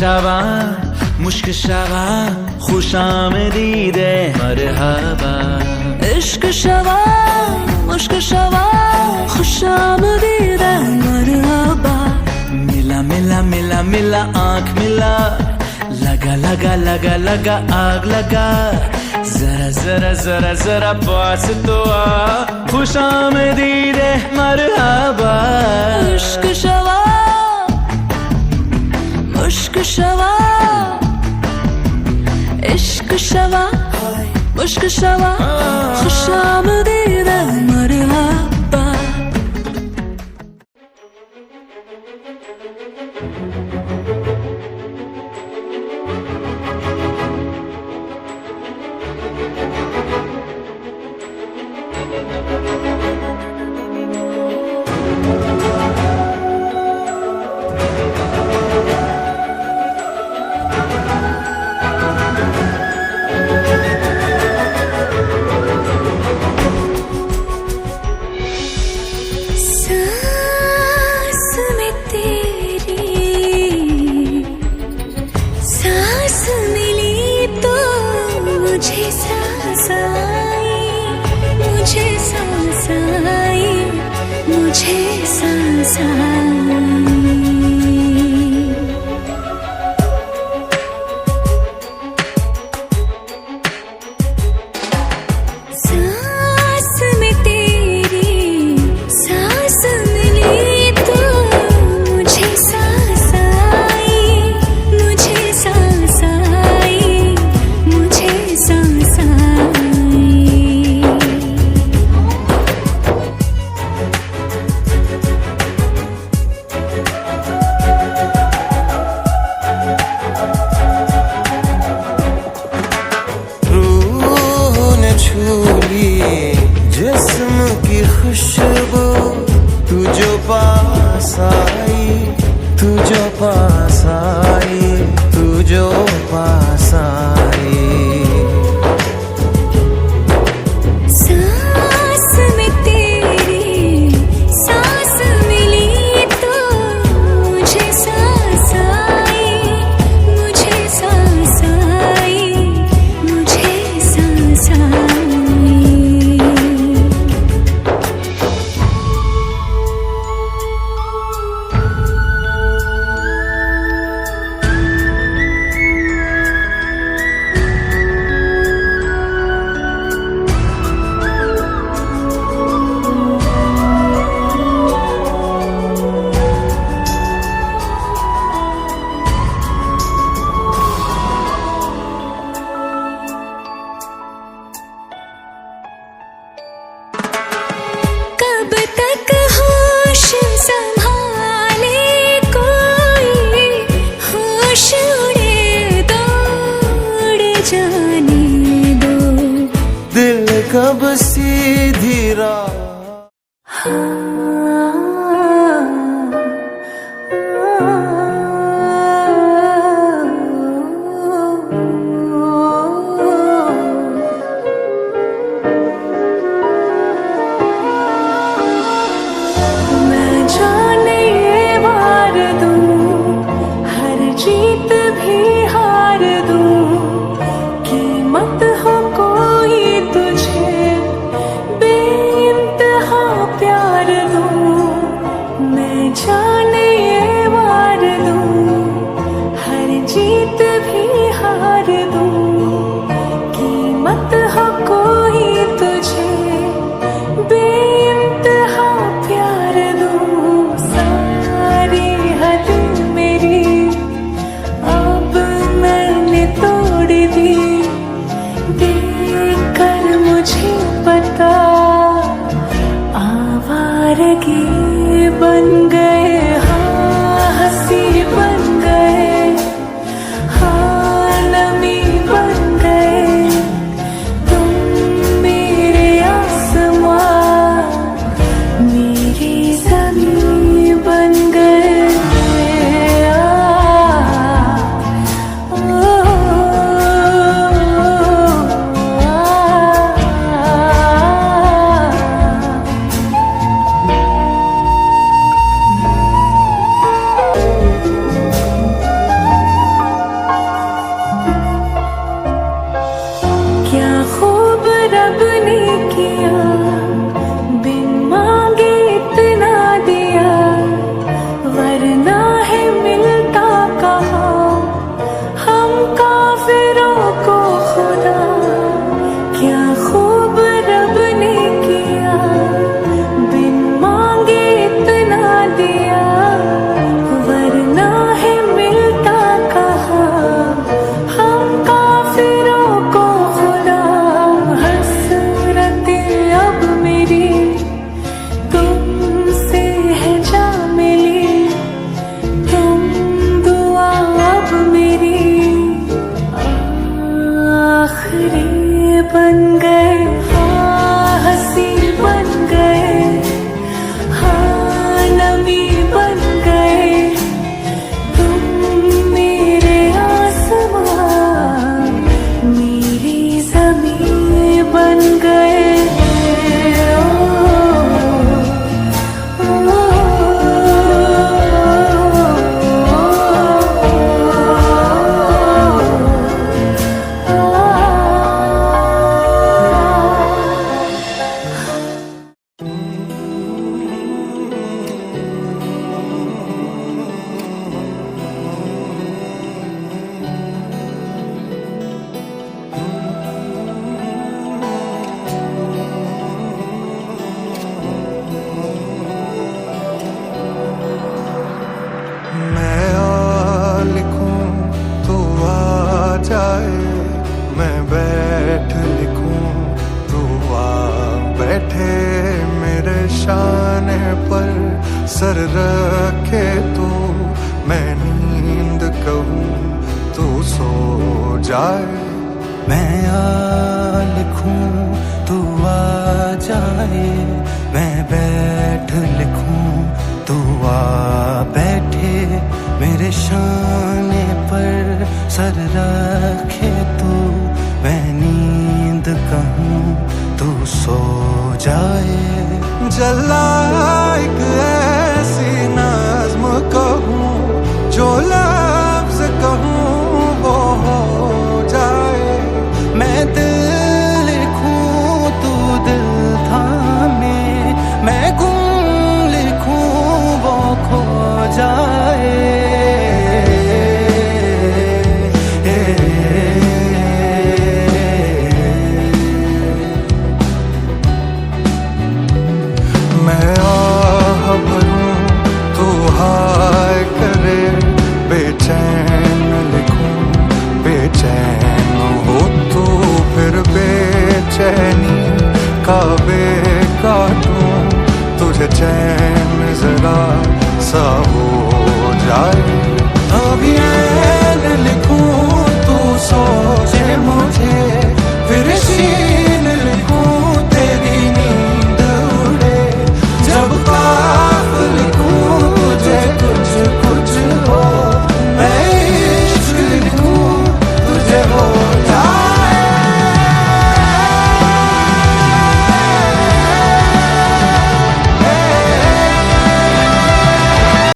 शवा मुश्क शवा खुशामदीद मरहबा। इश्क शवा मुश्क शवा खुशामदीद मरहबा। मिला मिला मिला मिला आँख मिला, लगा लगा लगा लगा आग लगा, जरा जरा जरा जरा पास तो आ, खुशामदीद मरहबा। इश्क शवा मुश्क शवा इश्क शवा मुश्क शवा खुशामदीद मरहबा। मुझे सांस आई। सांस में तेरी सांस मिली तो मुझे सांस आई, मुझे सांस आई, मुझे सांस आई। जिस्म की खुशबू तू जो पास आई, तू जो पास आई, तू जो पास आई। सांस में तेरी सांस मिली तो मुझे सांस आई, मुझे सांस आई, मुझे सांस आई। कब तक होश संभाले कोई, होश उड़े दो उड़ जाने दो। दिल कब सीधी राह जीत भी हार दूं, कीमत हो कोई तुझे बेइंतहा प्यार जाए। मैं बैठ लिखूं तू आ बैठे मेरे शाने पर, सर रखे तू मैं नींद कहूँ तू सो जाए। मैं आ लिखूं तू आ जाए, मैं बैठ लिखूं तू आ बैठे मेरे शाने पर, सर रखे तू मैं नींद कहूँ तू सो जाए। जला एक ऐसी नज़्म कहूँ जो लफ्ज़ कहूँ वो हो जाए। मैं दिल लिखूं तू दिल थामे, मैं गुम लिखूं वो खो जाए। मैं आह भरूं तू हाय करे, बेचैन लिखूं बेचैन हो तू, फिर बेचैनी का बे काटूं तुझे चैन जरा सा हो जाए। अभी ऐन लिखूं तू सो